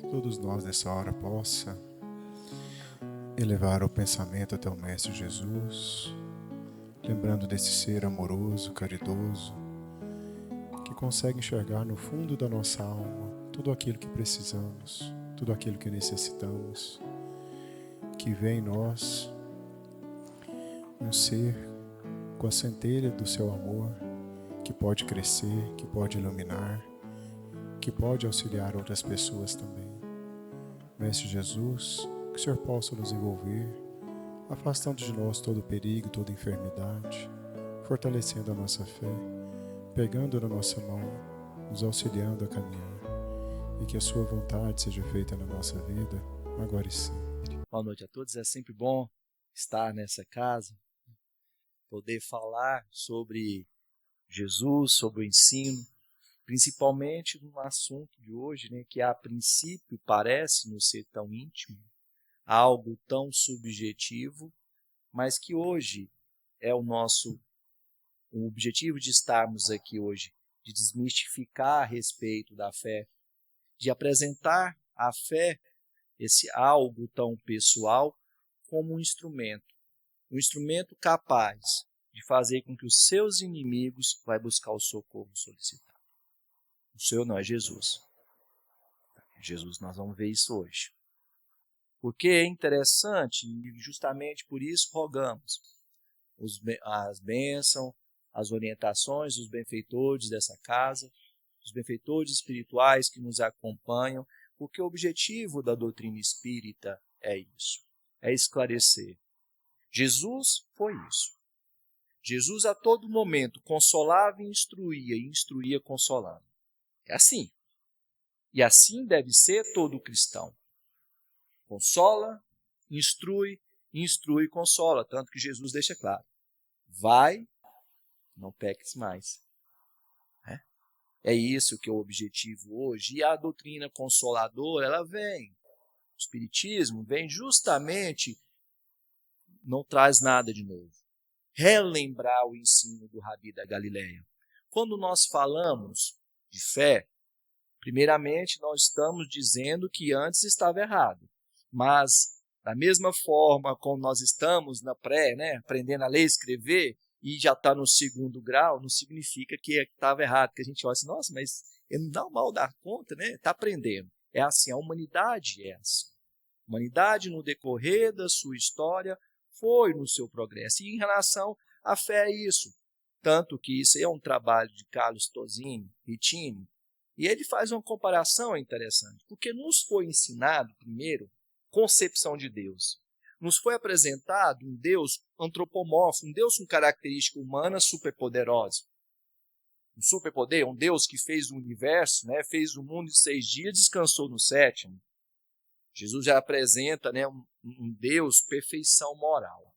todos nós nessa hora possa elevar o pensamento até o Mestre Jesus, lembrando desse ser amoroso, caridoso, que consegue enxergar no fundo da nossa alma tudo aquilo que precisamos, tudo aquilo que necessitamos, que vê em nós um ser com a centelha do seu amor, que pode crescer, que pode iluminar, que pode auxiliar outras pessoas também. Mestre Jesus, que o Senhor possa nos envolver, afastando de nós todo perigo, toda enfermidade, fortalecendo a nossa fé, pegando na nossa mão, nos auxiliando a caminhar, e que a sua vontade seja feita na nossa vida, agora e sempre. Boa noite a todos, é sempre bom estar nessa casa, poder falar sobre Jesus, sobre o ensino, principalmente no assunto de hoje, né, que a princípio parece não ser tão íntimo, algo tão subjetivo, mas que hoje é o objetivo de estarmos aqui hoje, de desmistificar a respeito da fé, de apresentar a fé, esse algo tão pessoal, como um instrumento capaz de fazer com que os seus inimigos vá buscar o socorro solicitado. O Senhor não é Jesus. Jesus, nós vamos ver isso hoje. Porque é interessante e justamente por isso rogamos as bênçãos, as orientações dos benfeitores dessa casa, os benfeitores espirituais que nos acompanham, porque o objetivo da doutrina espírita é isso, é esclarecer. Jesus foi isso. Jesus a todo momento consolava e instruía consolando. É assim. E assim deve ser todo cristão. Consola, instrui e consola. Tanto que Jesus deixa claro. Vai, não peques mais. É isso que é o objetivo hoje. E a doutrina consoladora, ela vem. O Espiritismo vem justamente, não traz nada de novo. Relembrar o ensino do Rabi da Galileia. Quando nós falamos de fé, primeiramente nós estamos dizendo que antes estava errado. Mas, da mesma forma como nós estamos na aprendendo a ler e escrever, e já está no segundo grau, não significa que estava errado, que a gente olha assim, nossa, mas ele não dá mal dar conta, né? Está aprendendo. É assim, a humanidade é assim. A humanidade, no decorrer da sua história, foi no seu progresso. E em relação à fé é isso. Tanto que isso é um trabalho de Carlos Rittini, e ele faz uma comparação interessante, porque nos foi ensinado, primeiro, concepção de Deus. Nos foi apresentado um Deus antropomorfo, um Deus com característica humana superpoderosa. Um superpoder, um Deus que fez o universo, fez o mundo em 6 dias, descansou no 7º. Jesus já apresenta um Deus perfeição moral.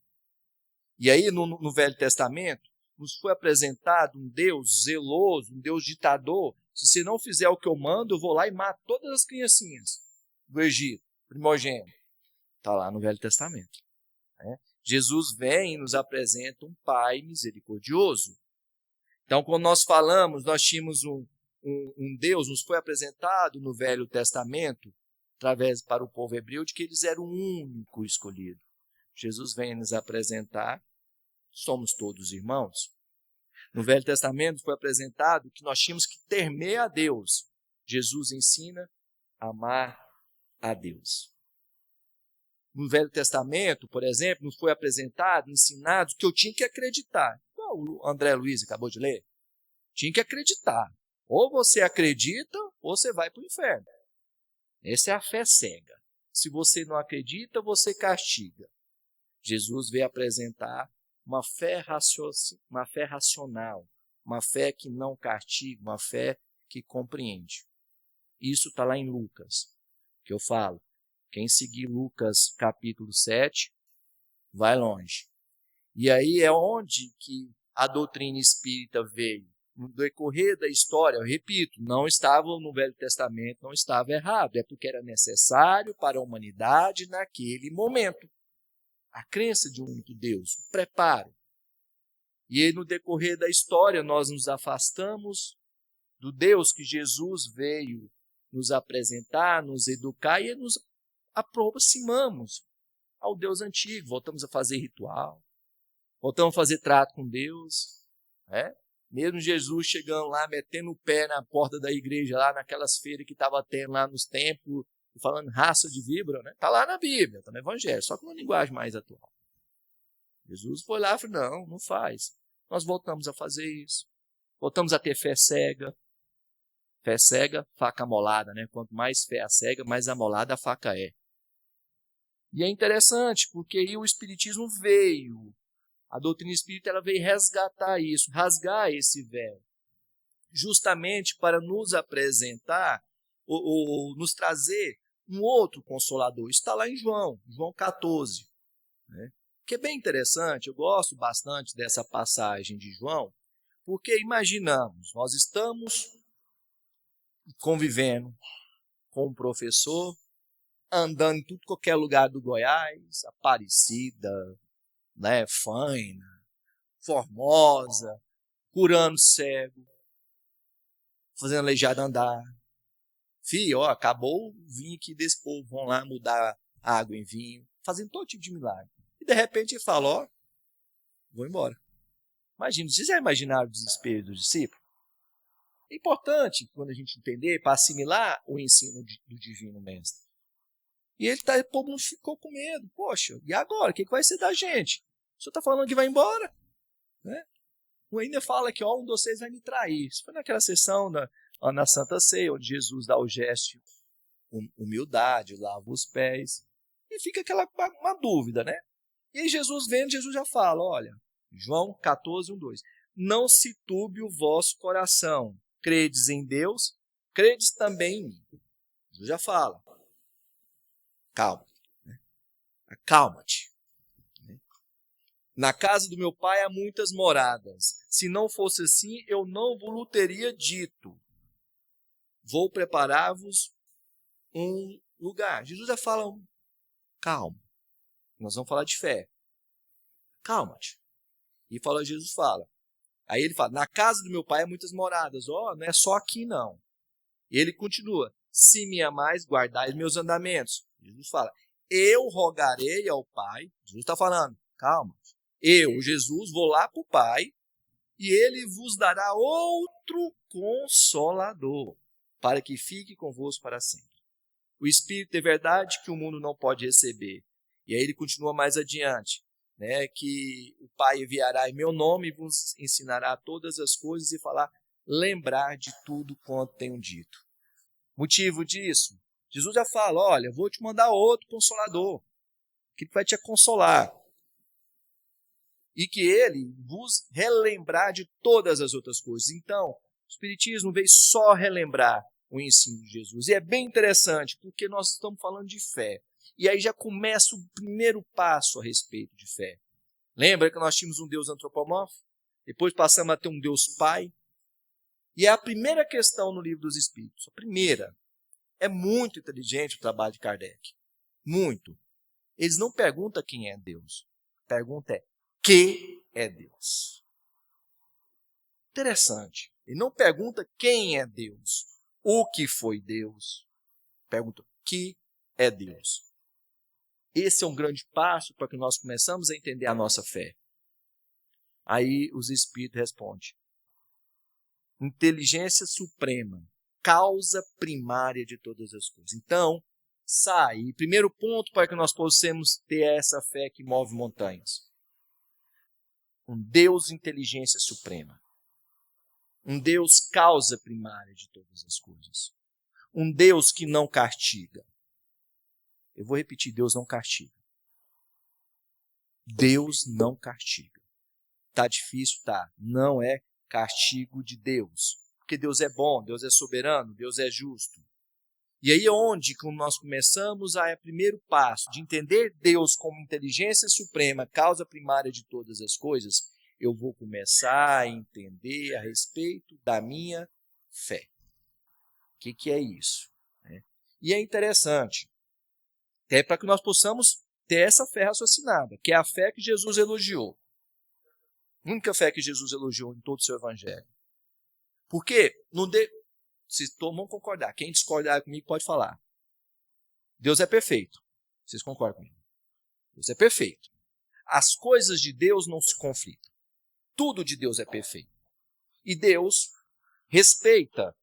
E aí no Velho Testamento nos foi apresentado um Deus zeloso, um Deus ditador. Se você não fizer o que eu mando, eu vou lá e mato todas as criancinhas do Egito, primogênito. Está lá no Velho Testamento. Jesus vem e nos apresenta um Pai misericordioso. Então, quando nós falamos, nós tínhamos um Deus, nos foi apresentado no Velho Testamento, para o povo hebreu, de que eles eram o único escolhido. Jesus vem nos apresentar, somos todos irmãos. No Velho Testamento foi apresentado que nós tínhamos que temer a Deus. Jesus ensina a amar a Deus. No Velho Testamento, por exemplo, nos foi apresentado, ensinado que eu tinha que acreditar. O André Luiz acabou de ler. Tinha que acreditar. Ou você acredita, ou você vai para o inferno. Essa é a fé cega. Se você não acredita, você castiga. Jesus veio apresentar uma fé racional, uma fé que não castiga, uma fé que compreende. Isso está lá em Lucas, que eu falo. Quem seguir Lucas capítulo 7, vai longe. E aí é onde que a doutrina espírita veio. No decorrer da história, eu repito, não estava no Velho Testamento, não estava errado. É porque era necessário para a humanidade naquele momento. A crença de um único Deus, o preparo. E aí, no decorrer da história, nós nos afastamos do Deus que Jesus veio nos apresentar, nos educar e nos aproximamos ao Deus antigo. Voltamos a fazer ritual, voltamos a fazer trato com Deus. Mesmo Jesus chegando lá, metendo o pé na porta da igreja, lá naquelas feiras que estava tendo lá nos templos, falando raça de víbora, né? Está lá na Bíblia, está no Evangelho, só com uma linguagem mais atual. Jesus foi lá e falou, não faz. Nós voltamos a fazer isso. Voltamos a ter fé cega. Fé cega, faca amolada, né? Quanto mais fé a cega, mais amolada a faca é. E é interessante, porque aí o Espiritismo veio, a doutrina espírita ela veio resgatar isso, rasgar esse véu, justamente para nos apresentar, ou nos trazer um outro consolador. Isso está lá em João 14, né? Que é bem interessante, eu gosto bastante dessa passagem de João, porque imaginamos, nós estamos convivendo com um professor, andando em tudo qualquer lugar do Goiás, Aparecida, né, Faina, Formosa, curando cego, fazendo aleijado andar. Filho, acabou o vinho aqui desse povo, vão lá mudar água em vinho, fazendo todo tipo de milagre. E de repente ele fala, vou embora. Imagina, vocês já imaginaram o desespero dos discípulos? É importante, quando a gente entender, para assimilar o ensino do Divino Mestre. E o povo não ficou com medo. Poxa, e agora? O que vai ser da gente? O senhor está falando que vai embora? Né? Ainda fala que um de vocês vai me trair. Isso foi naquela sessão na Santa Ceia, onde Jesus dá o gesto humildade, lava os pés. E fica uma dúvida, né? E aí Jesus vendo, Jesus já fala, olha, João 14, 1, 2. Não se turbe o vosso coração. Credes em Deus, credes também em mim. Jesus já fala. Calma. Né? Acalma-te. Na casa do meu pai há muitas moradas. Se não fosse assim, eu não vos teria dito. Vou preparar-vos um lugar. Jesus já fala, calma. Nós vamos falar de fé. Calma-te. E Jesus fala. Aí ele fala, na casa do meu pai há muitas moradas. Não é só aqui não. E ele continua, se me amais, guardai meus andamentos. Jesus fala, eu rogarei ao Pai. Jesus está falando, calma. Eu, Jesus, vou lá para o Pai e ele vos dará outro consolador para que fique convosco para sempre. O Espírito de verdade que o mundo não pode receber. E aí ele continua mais adiante, né, que o Pai enviará em meu nome e vos ensinará todas as coisas e lembrar de tudo quanto tenho dito. Motivo disso? Jesus já fala, olha, vou te mandar outro consolador, que vai te consolar. E que ele vos relembrar de todas as outras coisas. Então, o Espiritismo veio só relembrar o ensino de Jesus. E é bem interessante, porque nós estamos falando de fé. E aí já começa o primeiro passo a respeito de fé. Lembra que nós tínhamos um Deus antropomórfico? Depois passamos a ter um Deus Pai. E é a primeira questão no Livro dos Espíritos. A primeira. É muito inteligente o trabalho de Kardec. Muito. Eles não perguntam quem é Deus. A pergunta é, que é Deus? Interessante. Ele não pergunta quem é Deus, o que foi Deus. Pergunta, que é Deus? Esse é um grande passo para que nós começamos a entender a nossa fé. Aí os Espíritos respondem, inteligência suprema, causa primária de todas as coisas. Então, primeiro ponto para que nós possamos ter essa fé que move montanhas. Um Deus inteligência suprema. Um Deus causa primária de todas as coisas. Um Deus que não castiga. Eu vou repetir, Deus não castiga. Deus não castiga. Tá difícil? Tá. Não é castigo de Deus. Porque Deus é bom, Deus é soberano, Deus é justo. E aí é onde nós começamos o primeiro passo de entender Deus como inteligência suprema, causa primária de todas as coisas, eu vou começar a entender a respeito da minha fé. O que é isso? E é interessante, até para que nós possamos ter essa fé raciocinada, que é a fé que Jesus elogiou. A única fé que Jesus elogiou em todo o seu evangelho. Porque vão concordar. Quem discordar comigo pode falar. Deus é perfeito. Vocês concordam comigo? Deus é perfeito. As coisas de Deus não se conflitam. Tudo de Deus é perfeito. E Deus respeita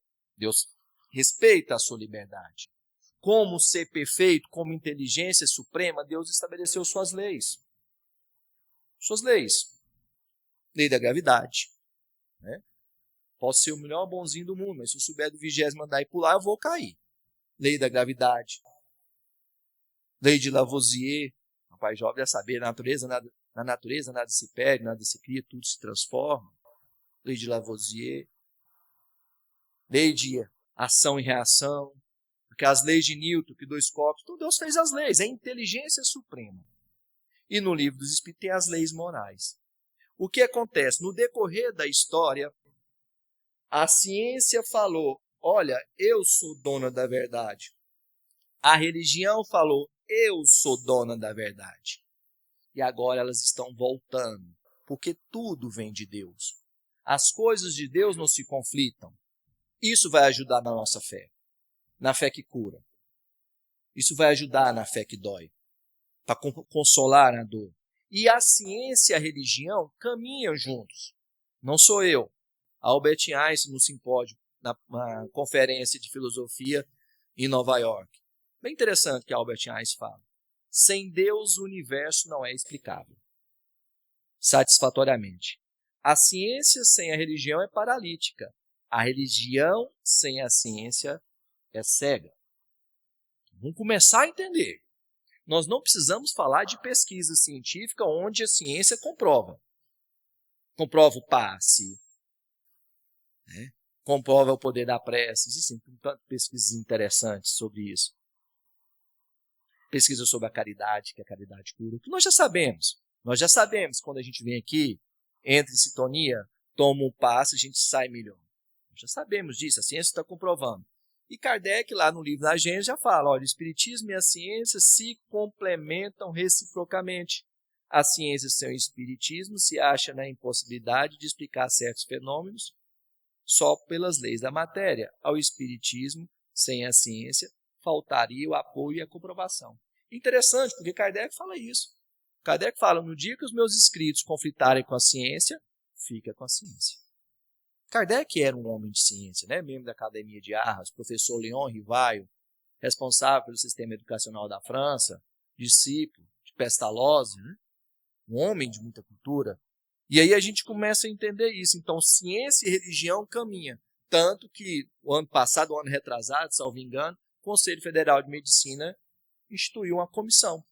a sua liberdade. Como ser perfeito, como inteligência suprema, Deus estabeleceu suas leis. Suas leis. Lei da gravidade. Né? Posso ser o melhor bonzinho do mundo, mas se eu souber do 20º andar e pular, eu vou cair. Lei da gravidade. Lei de Lavoisier. O pai jovem deve saber, na natureza nada se perde, nada se cria, tudo se transforma. Lei de Lavoisier. Lei de ação e reação. Porque as leis de Newton, que 2 corpos, então Deus fez as leis, é a inteligência suprema. E no livro dos Espíritos tem as leis morais. O que acontece? No decorrer da história, a ciência falou, olha, eu sou dona da verdade. A religião falou, eu sou dona da verdade. E agora elas estão voltando, porque tudo vem de Deus. As coisas de Deus não se conflitam. Isso vai ajudar na nossa fé, na fé que cura. Isso vai ajudar na fé que dói, para consolar a dor. E a ciência e a religião caminham juntos. Não sou eu. Albert Einstein, no simpósio, na conferência de filosofia em Nova York. Bem interessante que Albert Einstein fala. Sem Deus, o universo não é explicável. Satisfatoriamente. A ciência sem a religião é paralítica. A religião sem a ciência é cega. Vamos começar a entender. Nós não precisamos falar de pesquisa científica onde a ciência comprova. Comprova o passe, né? Comprova o poder da prece. Existem tantas pesquisas interessantes sobre isso. Pesquisa sobre a caridade, que a caridade cura. O que nós já sabemos. Nós já sabemos quando a gente vem aqui, entra em sintonia, toma um passe, a gente sai melhor. Nós já sabemos disso, a ciência está comprovando. E Kardec, lá no livro da Gênesis, já fala, olha, o espiritismo e a ciência se complementam reciprocamente. A ciência sem o espiritismo se acha na impossibilidade de explicar certos fenômenos só pelas leis da matéria. Ao espiritismo, sem a ciência, faltaria o apoio e a comprovação. Interessante, porque Kardec fala isso. Kardec fala, no dia que os meus escritos conflitarem com a ciência, fica com a ciência. Kardec era um homem de ciência, né? Membro da Academia de Arras, professor Leon Rivaio, responsável pelo sistema educacional da França, discípulo de Pestalozzi, né? Um homem de muita cultura. E aí a gente começa a entender isso. Então, ciência e religião caminham. Tanto que o ano passado, o ano retrasado, salvo engano, o Conselho Federal de Medicina instituiu uma comissão.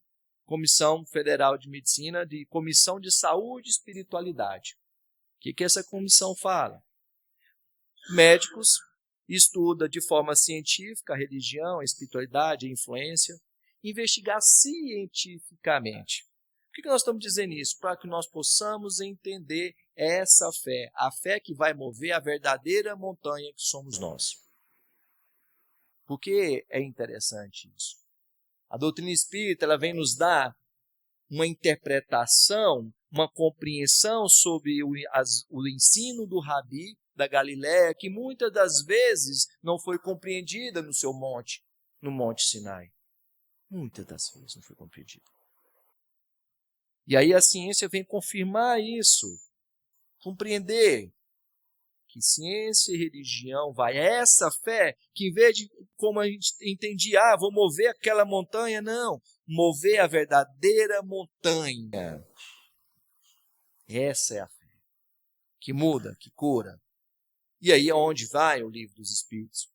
Comissão Federal de Medicina, de Comissão de Saúde e Espiritualidade. O que essa comissão fala? Médicos estudam de forma científica a religião, a espiritualidade, a influência, investigar cientificamente. Por que nós estamos dizendo isso? Para que nós possamos entender essa fé, a fé que vai mover a verdadeira montanha que somos nós. Por que é interessante isso? A doutrina espírita ela vem nos dar uma interpretação, uma compreensão sobre o ensino do Rabi da Galileia, que muitas das vezes não foi compreendida no seu monte, no Monte Sinai. Muitas das vezes não foi compreendida. E aí a ciência vem confirmar isso, compreender que ciência e religião vai essa fé, que em vez de, como a gente entendia, vou mover aquela montanha, não, mover a verdadeira montanha. Essa é a fé, que muda, que cura. E aí aonde vai o livro dos Espíritos?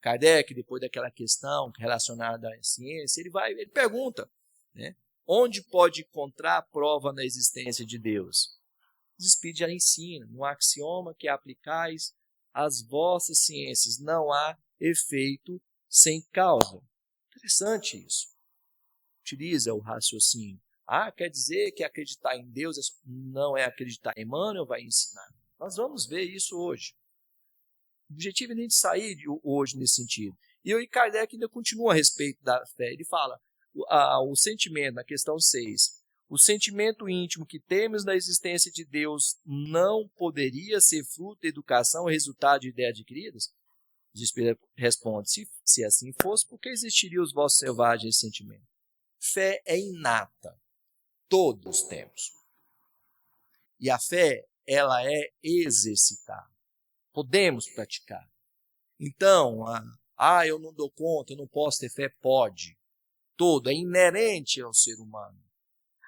Kardec, depois daquela questão relacionada à ciência, ele pergunta, né? Onde pode encontrar prova da existência de Deus? Os Espíritos já ensinam, no axioma que aplicais às vossas ciências, não há efeito sem causa. Interessante isso. Utiliza o raciocínio. Quer dizer que acreditar em Deus não é acreditar. Emmanuel vai ensinar. Nós vamos ver isso hoje. O objetivo é a gente sair hoje nesse sentido. E o Kardec ainda continua a respeito da fé. Ele fala, o sentimento, na questão 6, o sentimento íntimo que temos da existência de Deus não poderia ser fruto da educação ou resultado de ideias adquiridas? Os espíritos respondem, se assim fosse, por que existiriam os vossos selvagens sentimentos? Fé é inata, todos temos. E a fé, ela é exercitada. Podemos praticar. Então, eu não dou conta, eu não posso ter fé, pode. Todo, é inerente ao ser humano.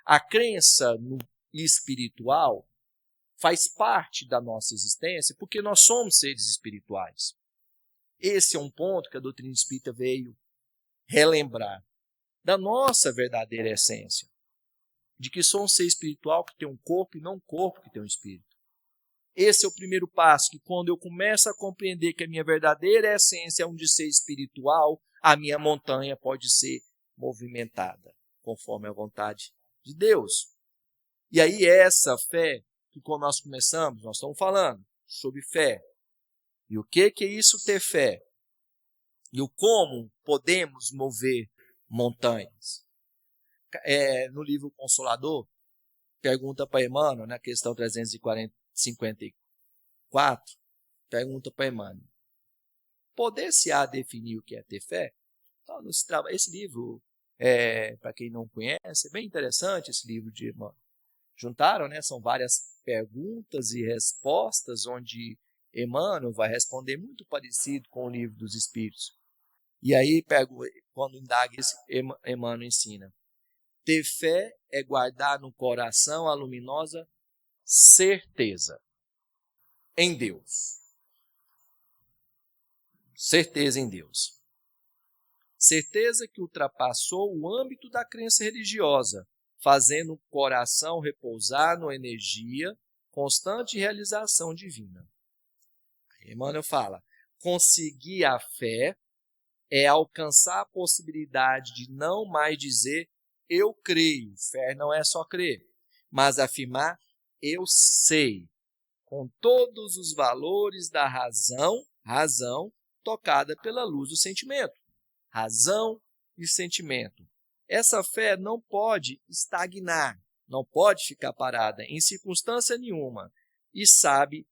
A crença no espiritual faz parte da nossa existência porque nós somos seres espirituais. Esse é um ponto que a doutrina espírita veio relembrar da nossa verdadeira essência, de que sou um ser espiritual que tem um corpo e não um corpo que tem um espírito. Esse é o primeiro passo, que quando eu começo a compreender que a minha verdadeira essência é um de ser espiritual, a minha montanha pode ser movimentada, conforme a vontade de Deus. E aí essa fé, que quando nós começamos, nós estamos falando sobre fé. E o que é isso ter fé? E o como podemos mover montanhas. No livro Consolador, pergunta para Emmanuel, na questão 354, pergunta para Emmanuel, poder-se-á definir o que é ter fé? Então, esse livro, para quem não conhece, é bem interessante esse livro de Emmanuel. Juntaram, né? São várias perguntas e respostas, onde Emmanuel vai responder muito parecido com o livro dos Espíritos. E aí, quando indaga isso, Emmanuel ensina. Ter fé é guardar no coração a luminosa certeza em Deus. Certeza em Deus. Certeza que ultrapassou o âmbito da crença religiosa, fazendo o coração repousar na energia constante de realização divina. Emmanuel fala, conseguir a fé é alcançar a possibilidade de não mais dizer eu creio, fé não é só crer, mas afirmar eu sei, com todos os valores da razão tocada pela luz do sentimento. Razão e sentimento. Essa fé não pode estagnar, não pode ficar parada em circunstância nenhuma e sabe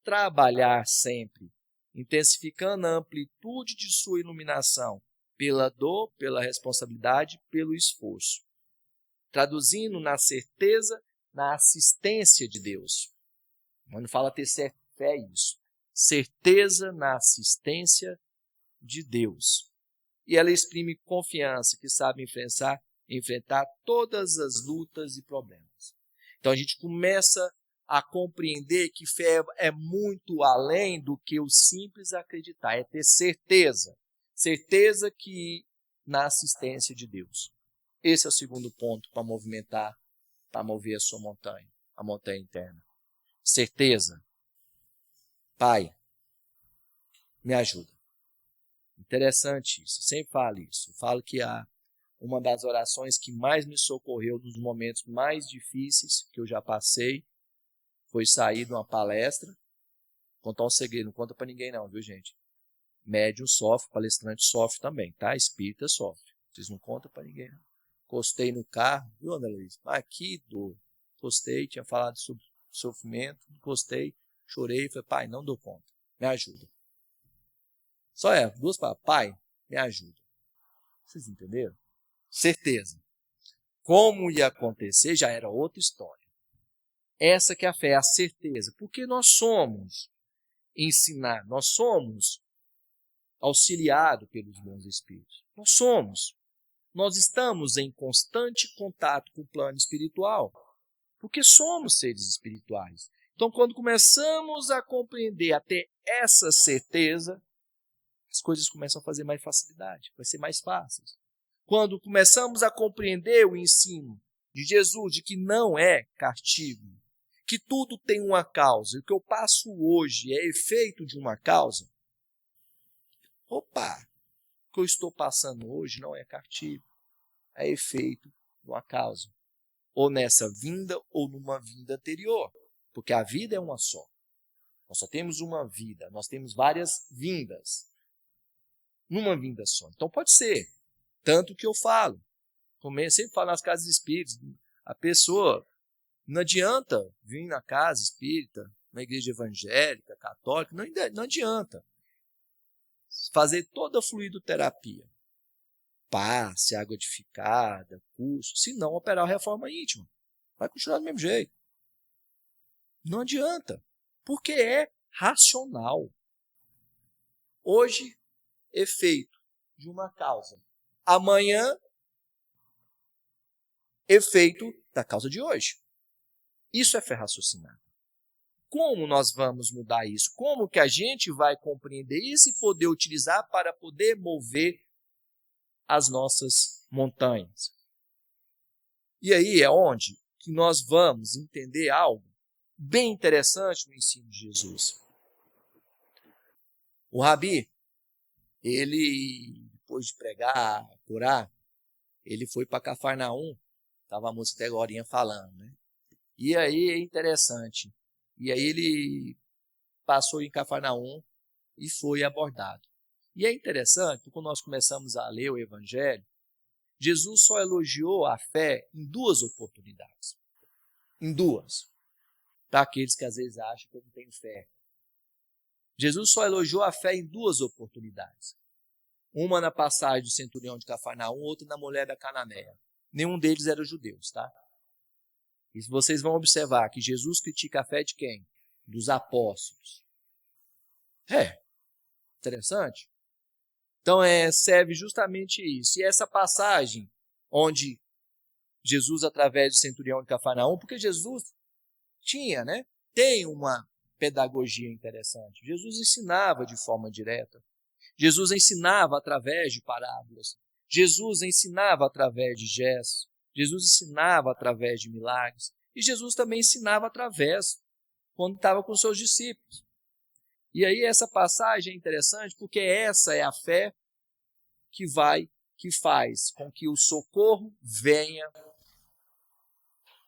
trabalhar sempre, intensificando a amplitude de sua iluminação pela dor, pela responsabilidade, pelo esforço. Traduzindo na certeza, na assistência de Deus. Quando fala ter fé é isso. Certeza na assistência de Deus. E ela exprime confiança, que sabe enfrentar todas as lutas e problemas. Então a gente começa a compreender que fé é muito além do que o simples acreditar, é ter certeza. Certeza que na assistência de Deus. Esse é o segundo ponto para movimentar, para mover a sua montanha, a montanha interna. Certeza. Pai, me ajuda. Interessante isso, sempre falo isso. Eu falo que uma das orações que mais me socorreu nos momentos mais difíceis que eu já passei foi sair de uma palestra. Vou contar um segredo, não conta para ninguém não, viu gente? Médium sofre, palestrante sofre também, tá? Espírita sofre. Vocês não contam para ninguém não. Encostei no carro, viu, Ana Luísa? Aqui, dor. Encostei, tinha falado sobre sofrimento, encostei, chorei, falei, pai, não dou conta, me ajuda. Só duas palavras, pai, me ajuda. Vocês entenderam? Certeza. Como ia acontecer já era outra história. Essa que é a fé, a certeza. Porque nós somos ensinados, nós somos auxiliados pelos bons espíritos. Nós estamos em constante contato com o plano espiritual. Porque somos seres espirituais. Então, quando começamos a compreender, a ter essa certeza, as coisas começam a fazer mais facilidade, vai ser mais fácil. Quando começamos a compreender o ensino de Jesus, de que não é castigo, que tudo tem uma causa, e o que eu passo hoje é efeito de uma causa, o que eu estou passando hoje não é castigo, é efeito de uma causa. Ou nessa vinda, ou numa vinda anterior, porque a vida é uma só. Nós só temos uma vida, nós temos várias vindas. Numa vinda só. Então pode ser. Tanto que eu falo. Como eu sempre falo nas casas espíritas, a pessoa não adianta vir na casa espírita, na igreja evangélica, católica, não adianta. fazer toda a fluidoterapia, passe, água edificada, curso, se não operar a reforma íntima. Vai continuar do mesmo jeito. Não adianta, porque é racional. Hoje, efeito de uma causa. Amanhã, efeito da causa de hoje. Isso é fé raciocinada. Como nós vamos mudar isso? Como que a gente vai compreender isso e poder utilizar para poder mover as nossas montanhas? E aí é onde que nós vamos entender algo bem interessante no ensino de Jesus. O Rabi, ele, depois de pregar, curar, ele foi para Cafarnaum, estava a música até agora falando, né? E aí é interessante. E aí ele passou em Cafarnaum e foi abordado. E é interessante, porque quando nós começamos a ler o Evangelho, Jesus só elogiou a fé em 2 oportunidades. Em 2. Para aqueles que às vezes acham que eu não tenho fé. Jesus só elogiou a fé em 2 oportunidades. Uma na passagem do centurião de Cafarnaum, outra na mulher da Cananeia. Nenhum deles era judeus, tá? E vocês vão observar que Jesus critica a fé de quem? Dos apóstolos. Interessante. Então serve justamente isso. E essa passagem onde Jesus, através do centurião de Cafarnaum, porque Jesus tem uma pedagogia interessante. Jesus ensinava de forma direta. Jesus ensinava através de parábolas. Jesus ensinava através de gestos. Jesus ensinava através de milagres. E Jesus também ensinava através, quando estava com seus discípulos. E aí essa passagem é interessante porque essa é a fé que faz com que o socorro venha,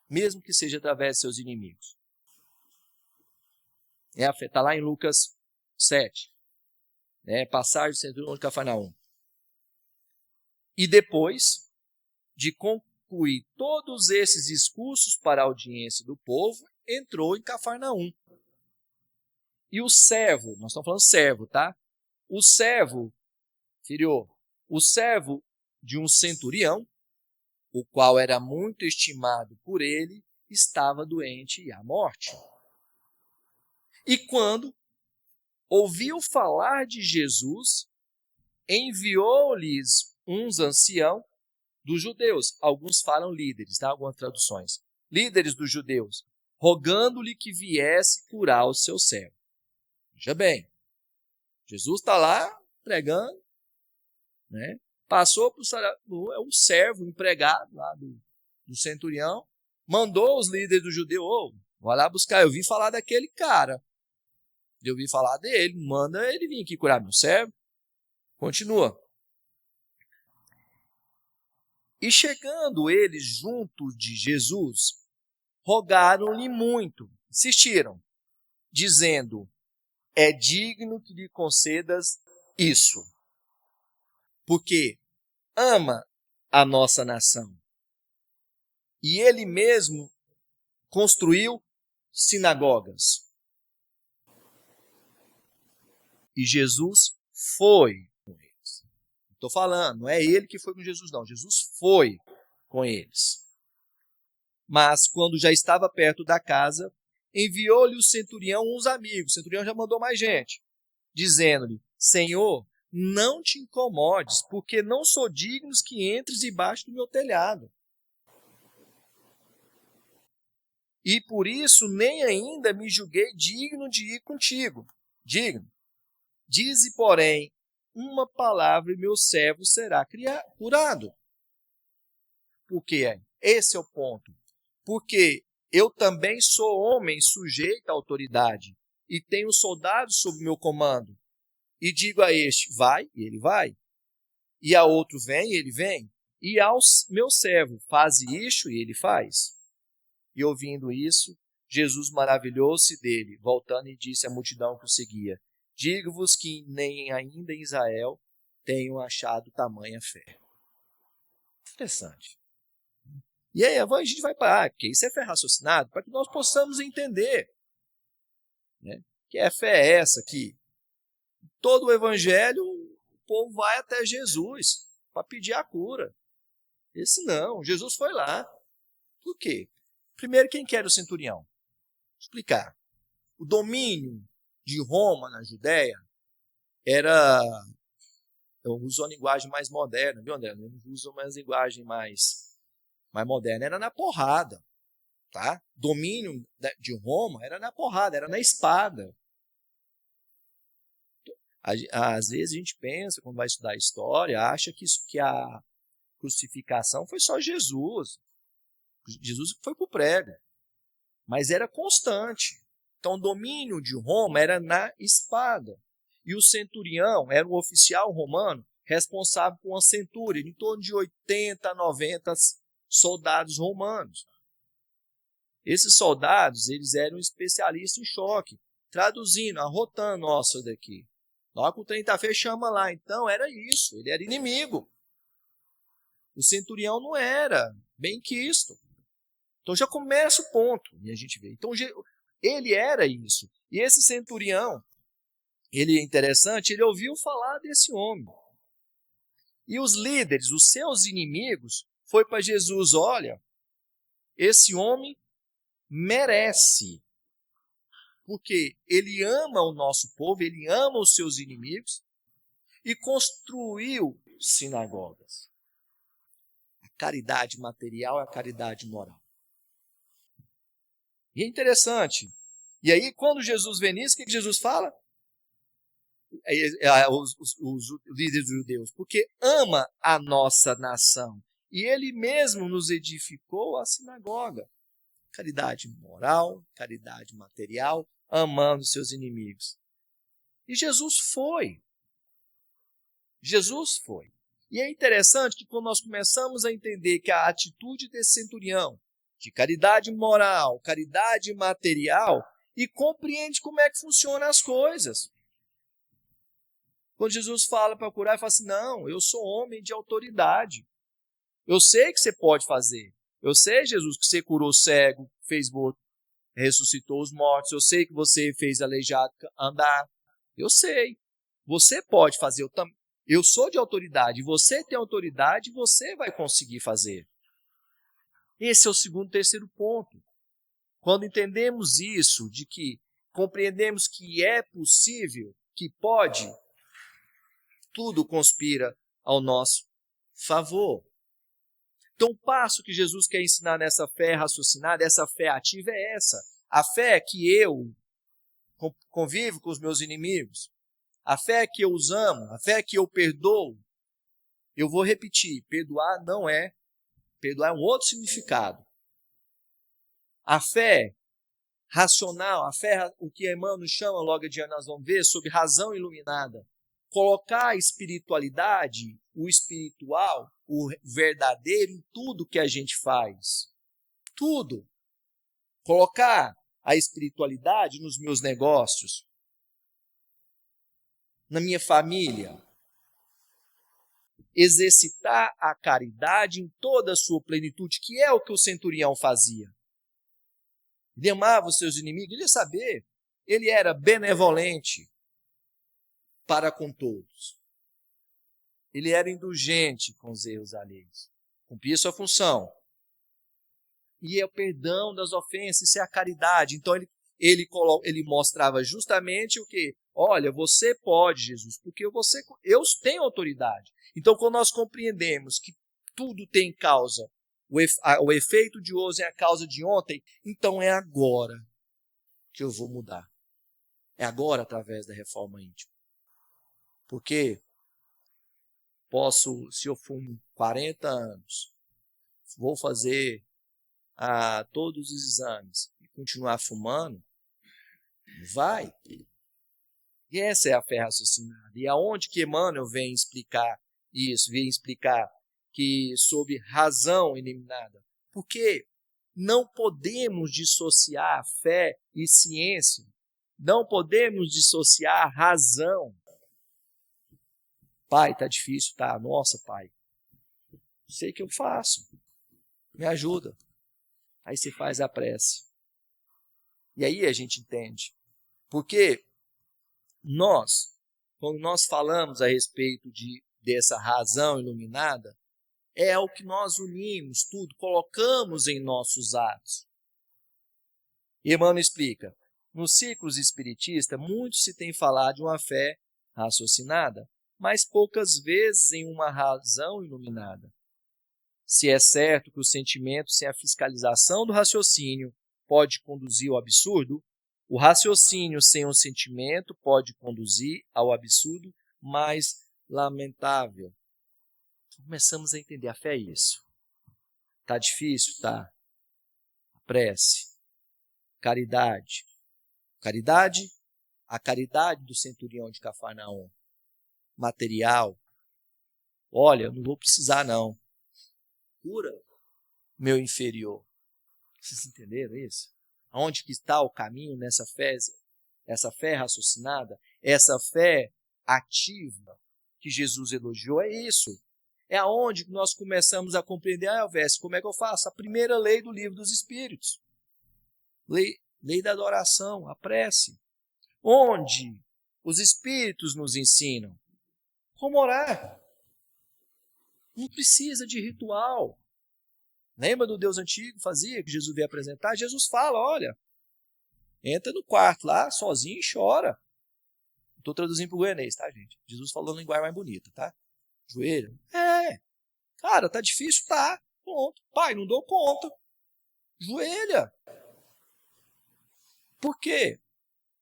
mesmo que seja através de seus inimigos. É a fé, está lá em Lucas 7, passagem do centurião de Cafarnaum. E depois de concluir todos esses discursos para a audiência do povo, entrou em Cafarnaum. E o servo, nós estamos falando servo, tá? O servo de um centurião, o qual era muito estimado por ele, estava doente e à morte. E quando ouviu falar de Jesus, enviou-lhes uns anciãos dos judeus. Alguns falam líderes, tá? Algumas traduções. Líderes dos judeus, rogando-lhe que viesse curar o seu servo. Veja bem, Jesus está lá pregando, né? Passou para o servo, empregado lá do centurião, mandou os líderes do judeu, vai lá buscar, eu vi falar daquele cara. Eu ouvi falar dele, manda ele vir aqui curar meu servo. Continua. E chegando eles junto de Jesus, rogaram-lhe muito, insistiram, dizendo, é digno que lhe concedas isso, porque ama a nossa nação. E ele mesmo construiu sinagogas. E Jesus foi com eles. Estou falando, não é ele que foi com Jesus, não. Jesus foi com eles. Mas quando já estava perto da casa, enviou-lhe o centurião uns amigos. O centurião já mandou mais gente, dizendo-lhe, Senhor, não te incomodes, porque não sou digno que entres debaixo do meu telhado. E por isso nem ainda me julguei digno de ir contigo. Digno. Dize, porém, uma palavra e meu servo será curado. Por quê? Esse é o ponto. Porque eu também sou homem sujeito à autoridade e tenho soldados sob meu comando. E digo a este, vai, e ele vai. E a outro, vem, e ele vem. E ao meu servo, faze isto, e ele faz. E ouvindo isso, Jesus maravilhou-se dele, voltando e disse à multidão que o seguia, digo-vos que nem ainda em Israel tenho achado tamanha fé. Interessante. E aí a gente vai parar, porque isso é fé raciocinada, para que nós possamos entender, né, que a fé é essa aqui. todo o evangelho, o povo vai até Jesus para pedir a cura. Esse não, Jesus foi lá. Por quê? Primeiro, quem que era o centurião? Vou explicar. O domínio de Roma na Judéia era... Eu uso uma linguagem mais moderna, viu, André? Eu não uso uma linguagem mais moderna. Era na porrada, tá? Domínio de Roma era na porrada, era na espada. Às vezes a gente pensa, quando vai estudar história, acha que a crucificação foi só Jesus. Jesus foi para o prego. Mas era constante. Então, o domínio de Roma era na espada. E o centurião era o oficial romano responsável por uma centúria, em torno de 80 a 90 soldados romanos. Esses soldados, eles eram especialistas em choque, traduzindo, arrotando, nossa, daqui. Na hora que o trem está feio, chama lá. Então, era isso, ele era inimigo. O centurião não era benquisto. Então, já começa o ponto, e a gente vê. Então, ele era isso. E esse centurião, ele é interessante, ele ouviu falar desse homem. E os líderes, os seus inimigos, foi para Jesus, olha, esse homem merece, porque ele ama o nosso povo, ele ama os seus inimigos e construiu sinagogas. A caridade material é a caridade moral. E é interessante. E aí, quando Jesus vê nisso, o que Jesus fala? Os líderes judeus, porque ama a nossa nação. E ele mesmo nos edificou a sinagoga. Caridade moral, caridade material, amando seus inimigos. E Jesus foi. Jesus foi. E é interessante que quando nós começamos a entender que a atitude desse centurião, de caridade moral, caridade material, e compreende como é que funcionam as coisas. Quando Jesus fala para curar, ele fala assim, não, eu sou homem de autoridade. Eu sei que você pode fazer. Eu sei, Jesus, que você curou cego, fez morto, ressuscitou os mortos. Eu sei que você fez aleijado andar. Eu sei. Você pode fazer. Eu sou de autoridade. Você tem autoridade, você vai conseguir fazer. Esse é o segundo, terceiro ponto. Quando entendemos isso, de que compreendemos que é possível, que pode, tudo conspira ao nosso favor. Então, o passo que Jesus quer ensinar nessa fé raciocinada, essa fé ativa é essa. A fé que eu convivo com os meus inimigos, a fé que eu os amo, a fé que eu perdoo. Eu vou repetir, perdoar não é, perdoar é um outro significado. A fé racional, a fé, o que Emmanuel chama, logo adiante nós vamos ver, sobre razão iluminada. Colocar a espiritualidade, o espiritual, o verdadeiro em tudo que a gente faz. Tudo. Colocar a espiritualidade nos meus negócios, na minha família. Exercitar a caridade em toda a sua plenitude, que é o que o centurião fazia. Ele amava os seus inimigos, ele ia saber, ele era benevolente para com todos. Ele era indulgente com os erros alheios. Cumpria sua função. E é o perdão das ofensas, isso é a caridade. Então ele mostrava justamente o que? Olha, você pode, Jesus, porque eu tenho autoridade. Então, quando nós compreendemos que tudo tem causa, o efeito de hoje é a causa de ontem, então é agora que eu vou mudar. É agora através da reforma íntima. Porque se eu fumo 40 anos, vou fazer todos os exames e continuar fumando, vai. E essa é a fé raciocinada. E aonde que Emmanuel vem explicar isso, vem explicar que sob razão eliminada. Porque não podemos dissociar fé e ciência. Não podemos dissociar razão. Pai, tá difícil, tá? Nossa, pai. Sei que eu faço. Me ajuda. Aí você faz a prece. E aí a gente entende. Porque nós quando nós falamos a respeito dessa razão iluminada, é o que nós unimos tudo, colocamos em nossos atos. E Emmanuel explica, nos círculos espiritistas, muito se tem falado de uma fé raciocinada, mas poucas vezes em uma razão iluminada. Se é certo que o sentimento sem a fiscalização do raciocínio pode conduzir ao absurdo, o raciocínio sem o sentimento pode conduzir ao absurdo mais lamentável. Começamos a entender, a fé é isso. Está difícil? Tá. Prece. Caridade. Caridade, a caridade do centurião de Cafarnaum. Material. Olha, eu não vou precisar não. Cura meu inferior. Vocês entenderam isso? Onde que está o caminho nessa fé? Essa fé raciocinada? Essa fé ativa que Jesus elogiou? É isso. É aonde nós começamos a compreender, Elvésio, como é que eu faço? A primeira lei do livro dos Espíritos. Lei da adoração, a prece. Onde os Espíritos nos ensinam como orar. Não precisa de ritual. Lembra do Deus antigo fazia, que Jesus veio apresentar? Jesus fala, olha, entra no quarto lá, sozinho e chora. Estou traduzindo para o goianês, tá, gente? Jesus falou na linguagem mais bonita, tá? Joelho. Cara, tá difícil? Tá. Pronto. Pai, não dou conta. Joelha. Por quê?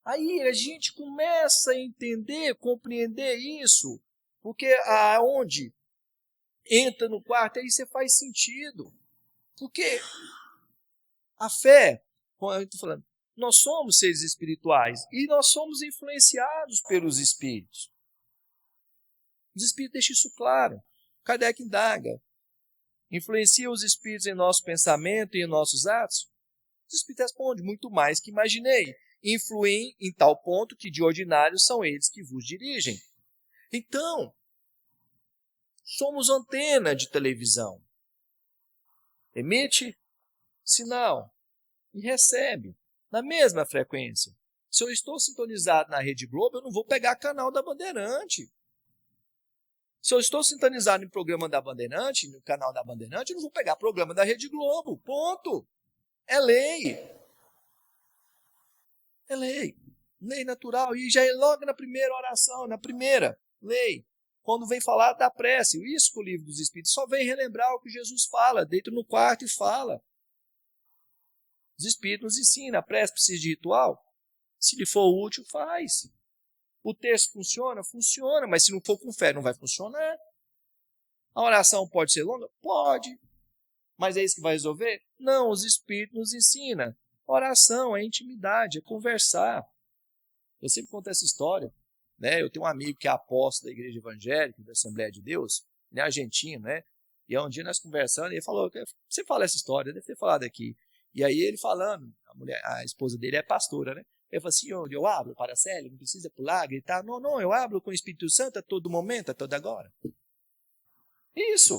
Aí a gente começa a entender, compreender isso, porque aonde entra no quarto, aí você faz sentido. Porque a fé, como eu estou falando, nós somos seres espirituais e nós somos influenciados pelos espíritos. Os espíritos deixam isso claro. Kardec indaga. Influencia os espíritos em nosso pensamento e em nossos atos? Os espíritos respondem, muito mais que imaginei. Influem em tal ponto que de ordinário são eles que vos dirigem. Então, somos antena de televisão. Emite sinal e recebe na mesma frequência. Se eu estou sintonizado na Rede Globo, eu não vou pegar canal da Bandeirante. Se eu estou sintonizado no programa da Bandeirante, no canal da Bandeirante, eu não vou pegar programa da Rede Globo. Ponto. É lei. É lei. Lei natural. E já é logo na primeira oração, na primeira lei. Quando vem falar da prece, isso que o livro dos Espíritos só vem relembrar o que Jesus fala, deita no quarto e fala. Os Espíritos nos ensinam, a prece precisa de ritual? Se lhe for útil, faz. O texto funciona? Funciona, mas se não for com fé, não vai funcionar. A oração pode ser longa? Pode. Mas é isso que vai resolver? Não, os Espíritos nos ensinam. Oração é intimidade, é conversar. Eu sempre conto essa história. Né? Eu tenho um amigo que é apóstolo da Igreja Evangélica, da Assembleia de Deus, ele é argentino, né? E um dia nós conversando, e ele falou, você fala essa história, deve ter falado aqui. E aí ele falando, a esposa dele é pastora, né? Ele falou assim, eu abro para a Célia, não precisa pular, gritar. Não, eu abro com o Espírito Santo a todo momento, a toda agora. Isso.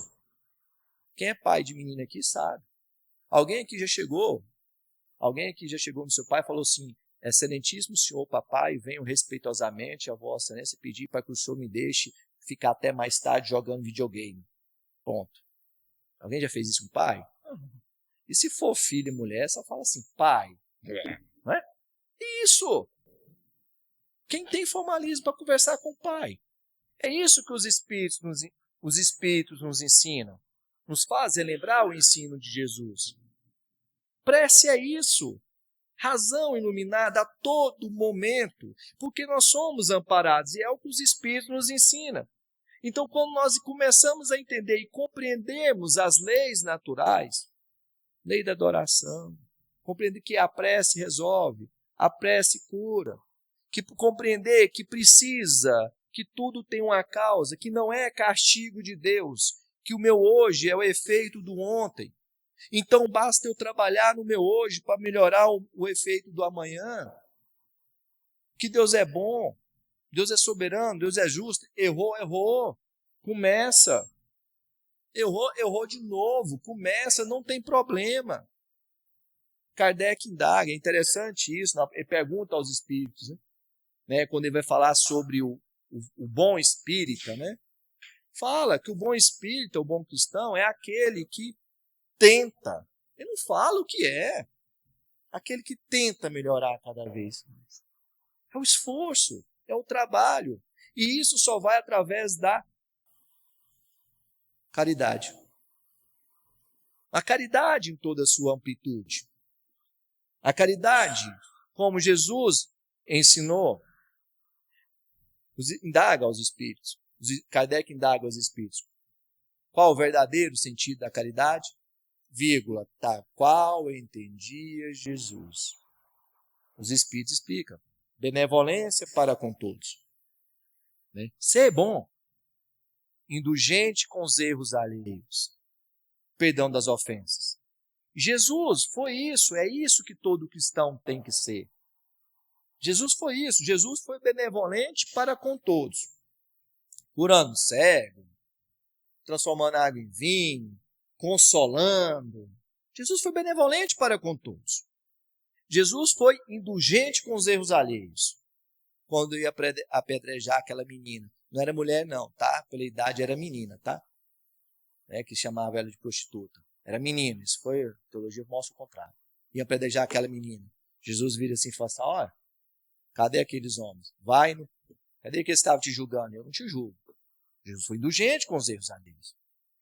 Quem é pai de menina aqui sabe. Alguém aqui já chegou no seu pai e falou assim, excelentíssimo senhor, papai, venho respeitosamente a vossa excelência pedir para que o senhor me deixe ficar até mais tarde jogando videogame. Ponto. Alguém já fez isso com o pai? E se for filho e mulher, só fala assim, pai. Não é? Isso. Quem tem formalismo para conversar com o pai? É isso que os espíritos nos ensinam. Nos fazem lembrar o ensino de Jesus. Prece é isso. Razão iluminada a todo momento, porque nós somos amparados e é o que os Espíritos nos ensinam. Então, quando nós começamos a entender e compreendemos as leis naturais, lei da adoração, compreender que a prece resolve, a prece cura, que compreender que precisa, que tudo tem uma causa, que não é castigo de Deus, que o meu hoje é o efeito do ontem. Então, basta eu trabalhar no meu hoje para melhorar o efeito do amanhã. Que Deus é bom, Deus é soberano, Deus é justo. Errou. Começa. Errou de novo. Começa, não tem problema. Kardec indaga, é interessante isso. Ele pergunta aos espíritos, né? Quando ele vai falar sobre o bom espírita, né? Fala que o bom espírita, o bom cristão, é aquele que tenta. Ele não fala o que é. Aquele que tenta melhorar cada vez mais. É o esforço, é o trabalho. E isso só vai através da caridade. A caridade em toda a sua amplitude. A caridade, como Jesus ensinou, indaga aos espíritos. Kardec indaga aos espíritos. Qual o verdadeiro sentido da caridade? Vírgula, tal qual entendia Jesus. Os espíritos explicam. Benevolência para com todos. Né? Ser bom. Indulgente com os erros alheios. Perdão das ofensas. Jesus foi isso, é isso que todo cristão tem que ser. Jesus foi isso, Jesus foi benevolente para com todos. Curando cego, transformando água em vinho, consolando. Jesus foi benevolente para com todos. Jesus foi indulgente com os erros alheios. Quando ia apedrejar aquela menina. Não era mulher não, tá? Pela idade era menina, tá? Que chamava ela de prostituta. Era menina, isso foi, a teologia mostra o contrário. Ia apedrejar aquela menina. Jesus vira assim e fala assim, olha, cadê aqueles homens? Cadê que eles estavam te julgando? Eu não te julgo. Jesus foi indulgente com os erros alheios.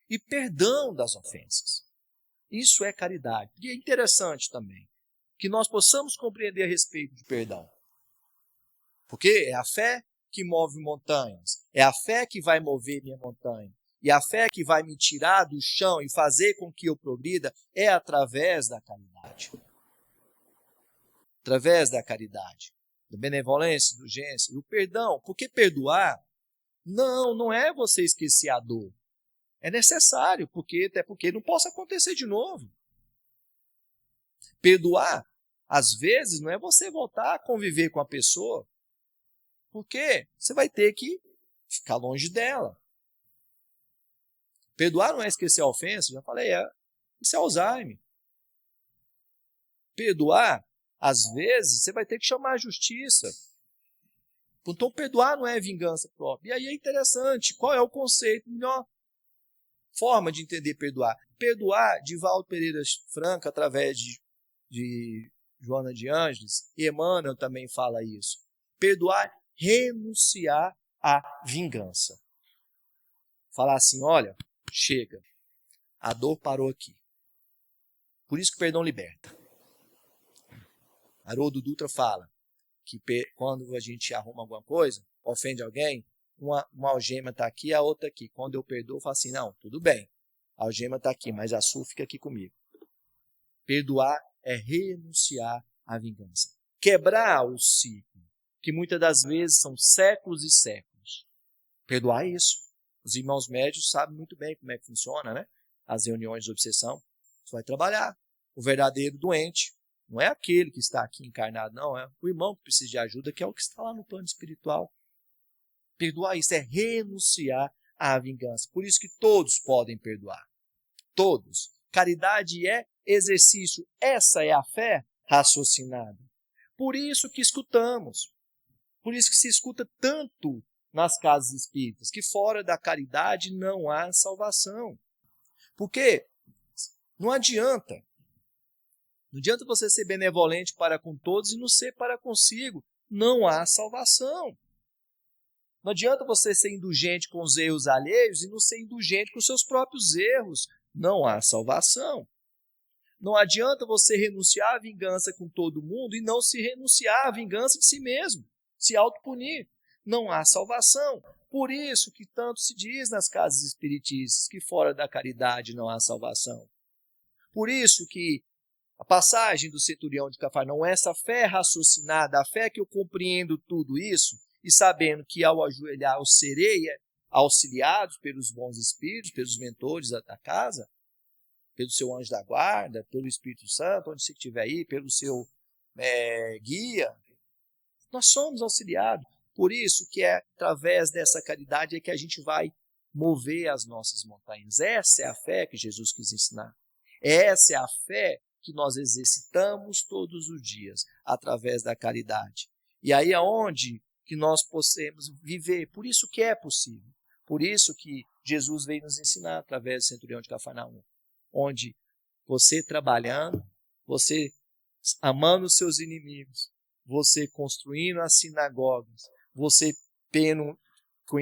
E perdão das ofensas. Isso é caridade. E é interessante também que nós possamos compreender a respeito de perdão. Porque é a fé que move montanhas. É a fé que vai mover minha montanha. E a fé que vai me tirar do chão e fazer com que eu progrida é através da caridade. Através da caridade. Da benevolência, indulgência e o perdão. Porque perdoar não é você esquecer a dor. É necessário, até porque não possa acontecer de novo. Perdoar, às vezes, não é você voltar a conviver com a pessoa, porque você vai ter que ficar longe dela. Perdoar não é esquecer a ofensa, já falei, isso é Alzheimer. Perdoar, às vezes, você vai ter que chamar a justiça. Então, perdoar não é vingança própria. E aí é interessante, qual é o conceito melhor? Forma de entender perdoar. Perdoar, Divaldo Pereira Franco, através de Joana de Ângeles, e Emmanuel também fala isso. Perdoar, renunciar à vingança. Falar assim, olha, chega, a dor parou aqui. Por isso que o perdão liberta. Haroldo Dutra fala que quando a gente arruma alguma coisa, ofende alguém, uma algema está aqui, a outra aqui. Quando eu perdoo, eu falo assim, não, tudo bem, a algema está aqui, mas a sua fica aqui comigo. Perdoar é renunciar à vingança. Quebrar o ciclo, que muitas das vezes são séculos e séculos. Perdoar é isso. Os irmãos médios sabem muito bem como é que funciona, né? As reuniões de obsessão. Você vai trabalhar. O verdadeiro doente não é aquele que está aqui encarnado, não. É o irmão que precisa de ajuda, que é o que está lá no plano espiritual. Perdoar isso é renunciar à vingança. Por isso que todos podem perdoar. Todos. Caridade é exercício. Essa é a fé raciocinada. Por isso que escutamos. Por isso que se escuta tanto nas casas espíritas, que fora da caridade não há salvação. Porque não adianta. Não adianta você ser benevolente para com todos e não ser para consigo. Não há salvação. Não adianta você ser indulgente com os erros alheios e não ser indulgente com os seus próprios erros. Não há salvação. Não adianta você renunciar à vingança com todo mundo e não se renunciar à vingança de si mesmo, se autopunir. Não há salvação. Por isso que tanto se diz nas casas espiritistas que fora da caridade não há salvação. Por isso que a passagem do centurião de Cafarnaum, essa fé raciocinada, a fé que eu compreendo tudo isso, e sabendo que ao ajoelhar eu serei auxiliado pelos bons espíritos, pelos mentores da casa, pelo seu anjo da guarda, pelo Espírito Santo, onde você estiver aí, pelo seu guia, nós somos auxiliados. Por isso que é através dessa caridade é que a gente vai mover as nossas montanhas. Essa é a fé que Jesus quis ensinar. Essa é a fé que nós exercitamos todos os dias, através da caridade. E aí aonde que nós possamos viver. Por isso que é possível. Por isso que Jesus veio nos ensinar através do centurião de Cafarnaum, onde você trabalhando, você amando os seus inimigos, você construindo as sinagogas, você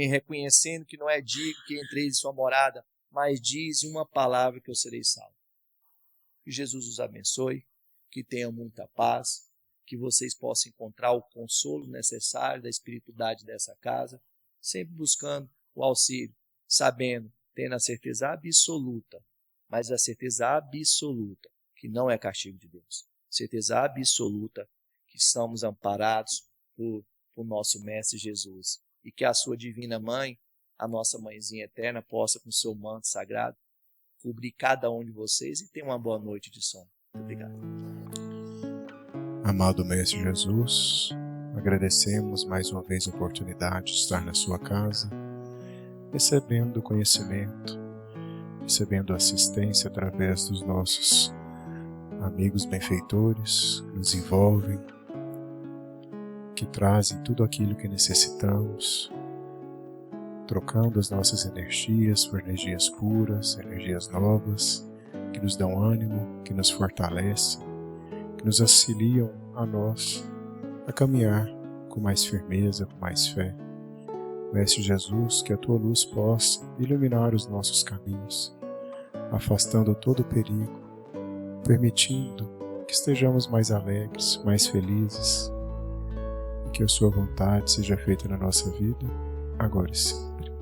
reconhecendo que não é digno que entreis em sua morada, mas diz uma palavra que eu serei salvo. Que Jesus os abençoe, que tenham muita paz, que vocês possam encontrar o consolo necessário da espiritualidade dessa casa, sempre buscando o auxílio, sabendo, tendo a certeza absoluta, mas a certeza absoluta que não é castigo de Deus. Certeza absoluta que somos amparados por nosso Mestre Jesus. E que a sua divina mãe, a nossa mãezinha eterna, possa com seu manto sagrado cobrir cada um de vocês e tenha uma boa noite de sono. Muito obrigado. Amado Mestre Jesus, agradecemos mais uma vez a oportunidade de estar na sua casa, recebendo conhecimento, recebendo assistência através dos nossos amigos benfeitores que nos envolvem, que trazem tudo aquilo que necessitamos, trocando as nossas energias por energias puras, energias novas, que nos dão ânimo, que nos fortalecem, que nos auxiliam a nós a caminhar com mais firmeza, com mais fé. Mestre Jesus, que a tua luz possa iluminar os nossos caminhos, afastando todo o perigo, permitindo que estejamos mais alegres, mais felizes, e que a sua vontade seja feita na nossa vida, agora e sempre.